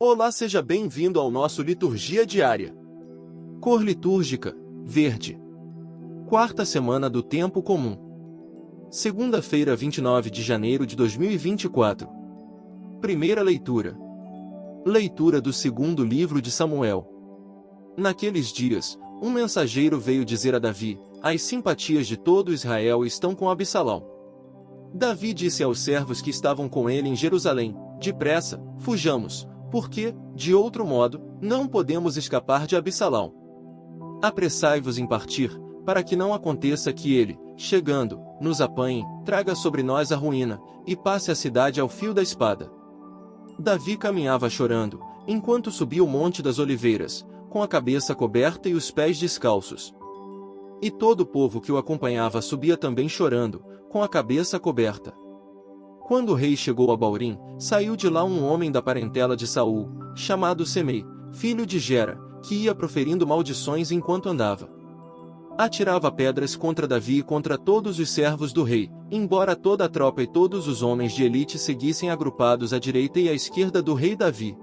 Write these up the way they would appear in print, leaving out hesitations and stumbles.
Olá, seja bem-vindo ao nosso Liturgia Diária. Cor litúrgica, verde. Quarta semana do Tempo Comum. Segunda-feira, 29 de janeiro de 2024. Primeira leitura. Leitura do segundo livro de Samuel. Naqueles dias, um mensageiro veio dizer a Davi: as simpatias de todo Israel estão com Absalão. Davi disse aos servos que estavam com ele em Jerusalém: depressa, fujamos, porque, de outro modo, não podemos escapar de Absalão. Apressai-vos em partir, para que não aconteça que ele, chegando, nos apanhe, traga sobre nós a ruína, e passe a cidade ao fio da espada. Davi caminhava chorando, enquanto subia o Monte das Oliveiras, com a cabeça coberta e os pés descalços. E todo o povo que o acompanhava subia também chorando, com a cabeça coberta. Quando o rei chegou a Baurim, saiu de lá um homem da parentela de Saul, chamado Semei, filho de Gera, que ia proferindo maldições enquanto andava. Atirava pedras contra Davi e contra todos os servos do rei, embora toda a tropa e todos os homens de elite seguissem agrupados à direita e à esquerda do rei Davi.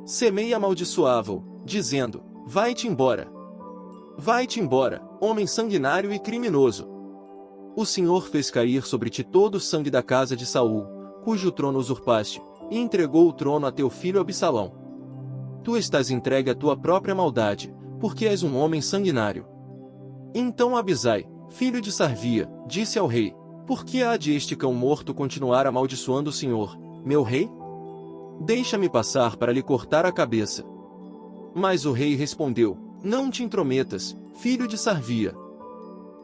Semei amaldiçoava-o, dizendo: vai-te embora! Vai-te embora, homem sanguinário e criminoso! O Senhor fez cair sobre ti todo o sangue da casa de Saul, cujo trono usurpaste, e entregou o trono a teu filho Absalão. Tu estás entregue à tua própria maldade, porque és um homem sanguinário. Então Abisai, filho de Sarvia, disse ao rei: por que há de este cão morto continuar amaldiçoando o Senhor, meu rei? Deixa-me passar para lhe cortar a cabeça. Mas o rei respondeu: não te intrometas, filho de Sarvia.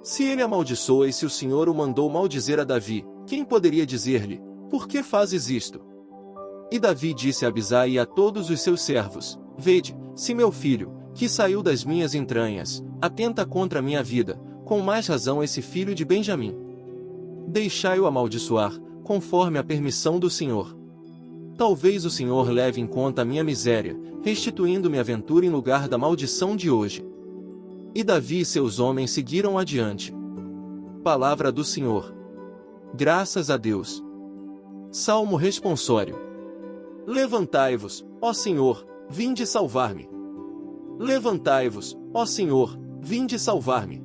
Se ele amaldiçoa e se o Senhor o mandou maldizer a Davi, quem poderia dizer-lhe: por que fazes isto? E Davi disse a Abisai e a todos os seus servos: vede, se meu filho, que saiu das minhas entranhas, atenta contra a minha vida, com mais razão esse filho de Benjamim. Deixai-o amaldiçoar, conforme a permissão do Senhor. Talvez o Senhor leve em conta a minha miséria, restituindo-me a ventura em lugar da maldição de hoje. E Davi e seus homens seguiram adiante. Palavra do Senhor. Graças a Deus. Salmo responsório. Levantai-vos, ó Senhor, vinde salvar-me. Levantai-vos, ó Senhor, vinde salvar-me.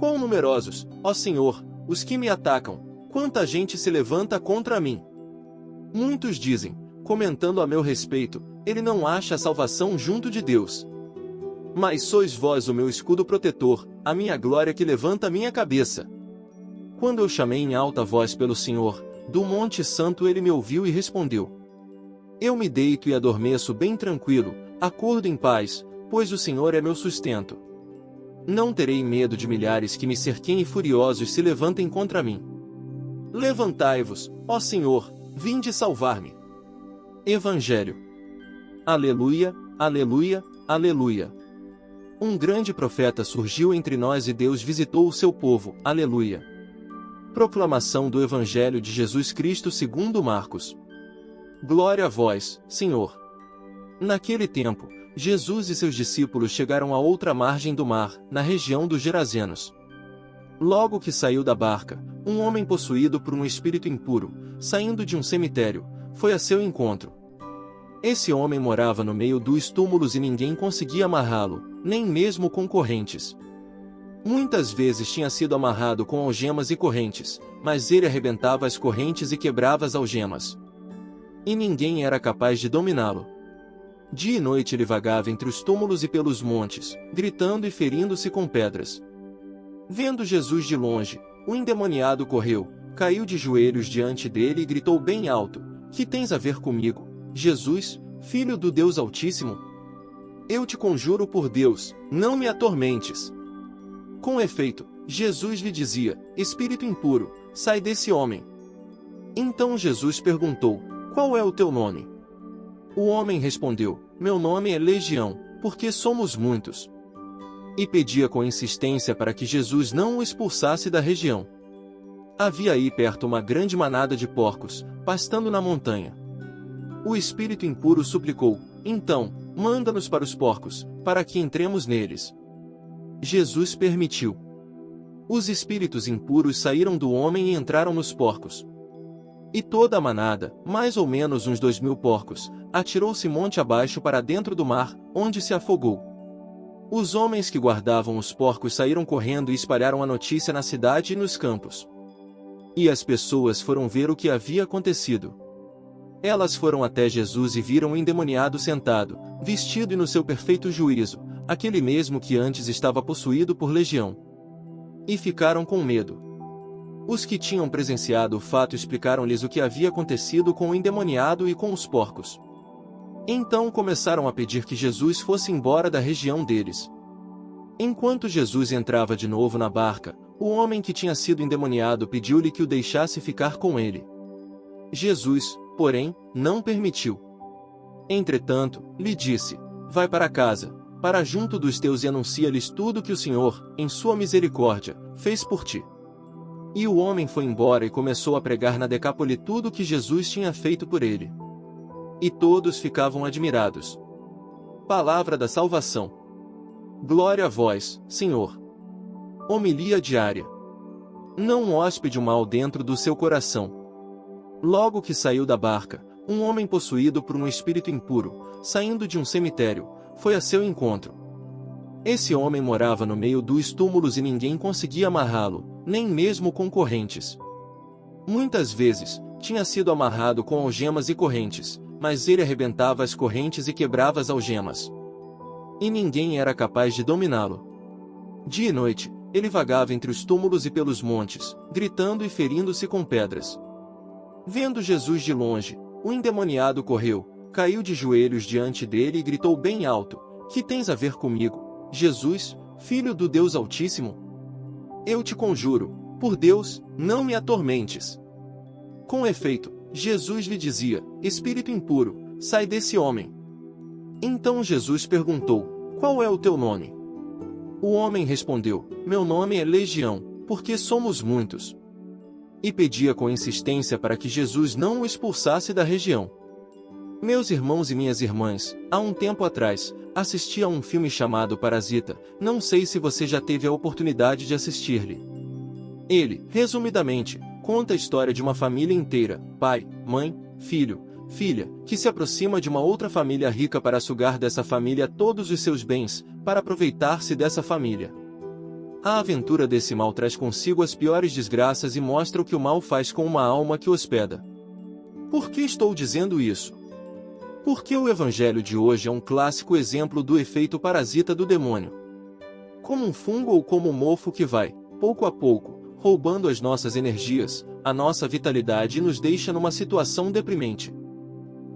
Quão numerosos, ó Senhor, os que me atacam, quanta gente se levanta contra mim. Muitos dizem, comentando a meu respeito: ele não acha salvação junto de Deus. Mas sois vós o meu escudo protetor, a minha glória que levanta a minha cabeça. Quando eu chamei em alta voz pelo Senhor, do Monte Santo ele me ouviu e respondeu. Eu me deito e adormeço bem tranquilo, acordo em paz, pois o Senhor é meu sustento. Não terei medo de milhares que me cerquem e furiosos se levantem contra mim. Levantai-vos, ó Senhor, vinde salvar-me. Evangelho. Aleluia, aleluia, aleluia. Um grande profeta surgiu entre nós e Deus visitou o seu povo. Aleluia. Proclamação do Evangelho de Jesus Cristo segundo Marcos. Glória a vós, Senhor. Naquele tempo, Jesus e seus discípulos chegaram à outra margem do mar, na região dos Gerazenos. Logo que saiu da barca, um homem possuído por um espírito impuro, saindo de um cemitério, foi a seu encontro. Esse homem morava no meio dos túmulos e ninguém conseguia amarrá-lo, nem mesmo com correntes. Muitas vezes tinha sido amarrado com algemas e correntes, mas ele arrebentava as correntes e quebrava as algemas. E ninguém era capaz de dominá-lo. Dia e noite ele vagava entre os túmulos e pelos montes, gritando e ferindo-se com pedras. Vendo Jesus de longe, o endemoniado correu, caiu de joelhos diante dele e gritou bem alto: que tens a ver comigo, Jesus, Filho do Deus Altíssimo? Eu te conjuro por Deus, não me atormentes. Com efeito, Jesus lhe dizia: espírito impuro, sai desse homem. Então Jesus perguntou: qual é o teu nome? O homem respondeu: meu nome é Legião, porque somos muitos. E pedia com insistência para que Jesus não o expulsasse da região. Havia aí perto uma grande manada de porcos, pastando na montanha. O espírito impuro suplicou: então, manda-nos para os porcos, para que entremos neles. Jesus permitiu. Os espíritos impuros saíram do homem e entraram nos porcos. E toda a manada, mais ou menos uns 2000 porcos, atirou-se monte abaixo para dentro do mar, onde se afogou. Os homens que guardavam os porcos saíram correndo e espalharam a notícia na cidade e nos campos. E as pessoas foram ver o que havia acontecido. Elas foram até Jesus e viram o endemoniado sentado, vestido e no seu perfeito juízo, aquele mesmo que antes estava possuído por legião. E ficaram com medo. Os que tinham presenciado o fato explicaram-lhes o que havia acontecido com o endemoniado e com os porcos. Então começaram a pedir que Jesus fosse embora da região deles. Enquanto Jesus entrava de novo na barca, o homem que tinha sido endemoniado pediu-lhe que o deixasse ficar com ele. Jesus, porém, não permitiu. Entretanto, lhe disse: vai para casa, para junto dos teus e anuncia-lhes tudo que o Senhor, em sua misericórdia, fez por ti. E o homem foi embora e começou a pregar na Decápole tudo o que Jesus tinha feito por ele. E todos ficavam admirados. Palavra da salvação. Glória a vós, Senhor. Homilia diária. Não um hóspede mal dentro do seu coração. Logo que saiu da barca, um homem possuído por um espírito impuro, saindo de um cemitério, foi a seu encontro. Esse homem morava no meio dos túmulos e ninguém conseguia amarrá-lo, nem mesmo com correntes. Muitas vezes, tinha sido amarrado com algemas e correntes, mas ele arrebentava as correntes e quebrava as algemas. E ninguém era capaz de dominá-lo. Dia e noite, ele vagava entre os túmulos e pelos montes, gritando e ferindo-se com pedras. Vendo Jesus de longe, o endemoniado correu, caiu de joelhos diante dele e gritou bem alto: que tens a ver comigo, Jesus, Filho do Deus Altíssimo? Eu te conjuro, por Deus, não me atormentes. Com efeito, Jesus lhe dizia: espírito impuro, sai desse homem. Então Jesus perguntou: qual é o teu nome? O homem respondeu: meu nome é Legião, porque somos muitos. E pedia com insistência para que Jesus não o expulsasse da região. Meus irmãos e minhas irmãs, há um tempo atrás, assisti a um filme chamado Parasita, não sei se você já teve a oportunidade de assistir-lhe. Ele, resumidamente, conta a história de uma família inteira, pai, mãe, filho, filha, que se aproxima de uma outra família rica para sugar dessa família todos os seus bens, para aproveitar-se dessa família. A aventura desse mal traz consigo as piores desgraças e mostra o que o mal faz com uma alma que hospeda. Por que estou dizendo isso? Porque o evangelho de hoje é um clássico exemplo do efeito parasita do demônio. Como um fungo ou como um mofo que vai, pouco a pouco, roubando as nossas energias, a nossa vitalidade e nos deixa numa situação deprimente.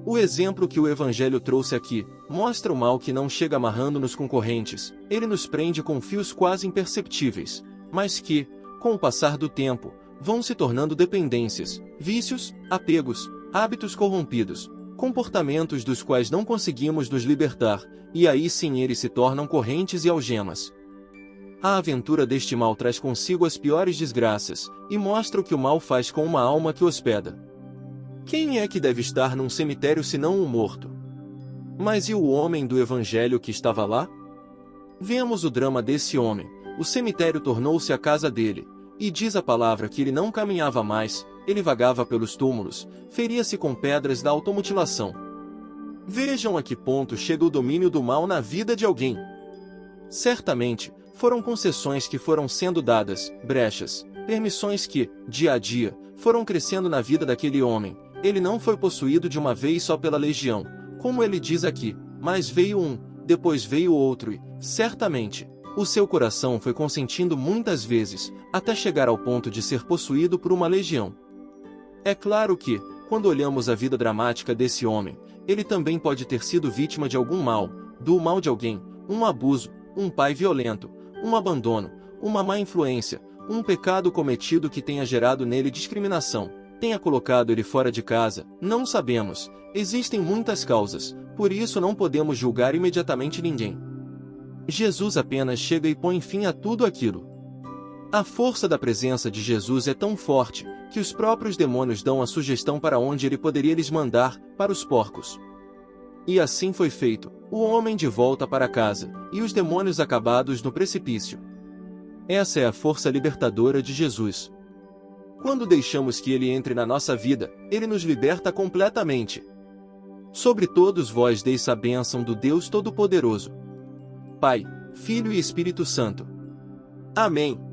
O exemplo que o evangelho trouxe aqui, mostra o mal que não chega amarrando-nos com correntes, ele nos prende com fios quase imperceptíveis, mas que, com o passar do tempo, vão se tornando dependências, vícios, apegos, hábitos corrompidos, comportamentos dos quais não conseguimos nos libertar, e aí sim eles se tornam correntes e algemas. A aventura deste mal traz consigo as piores desgraças, e mostra o que o mal faz com uma alma que hospeda. Quem é que deve estar num cemitério senão um morto? Mas e o homem do evangelho que estava lá? Vemos o drama desse homem. O cemitério tornou-se a casa dele, e diz a palavra que ele não caminhava mais, ele vagava pelos túmulos, feria-se com pedras da automutilação. Vejam a que ponto chega o domínio do mal na vida de alguém. Certamente, foram concessões que foram sendo dadas, brechas, permissões que, dia a dia, foram crescendo na vida daquele homem. Ele não foi possuído de uma vez só pela legião, como ele diz aqui, mas veio um, depois veio outro e, certamente, o seu coração foi consentindo muitas vezes, até chegar ao ponto de ser possuído por uma legião. É claro que, quando olhamos a vida dramática desse homem, ele também pode ter sido vítima de algum mal, do mal de alguém, um abuso, um pai violento, um abandono, uma má influência, um pecado cometido que tenha gerado nele discriminação, tenha colocado ele fora de casa, não sabemos, existem muitas causas, por isso não podemos julgar imediatamente ninguém. Jesus apenas chega e põe fim a tudo aquilo. A força da presença de Jesus é tão forte, que os próprios demônios dão a sugestão para onde ele poderia lhes mandar, para os porcos. E assim foi feito, o homem de volta para casa, e os demônios acabados no precipício. Essa é a força libertadora de Jesus. Quando deixamos que Ele entre na nossa vida, Ele nos liberta completamente. Sobre todos vós deis a bênção do Deus Todo-Poderoso, Pai, Filho e Espírito Santo. Amém.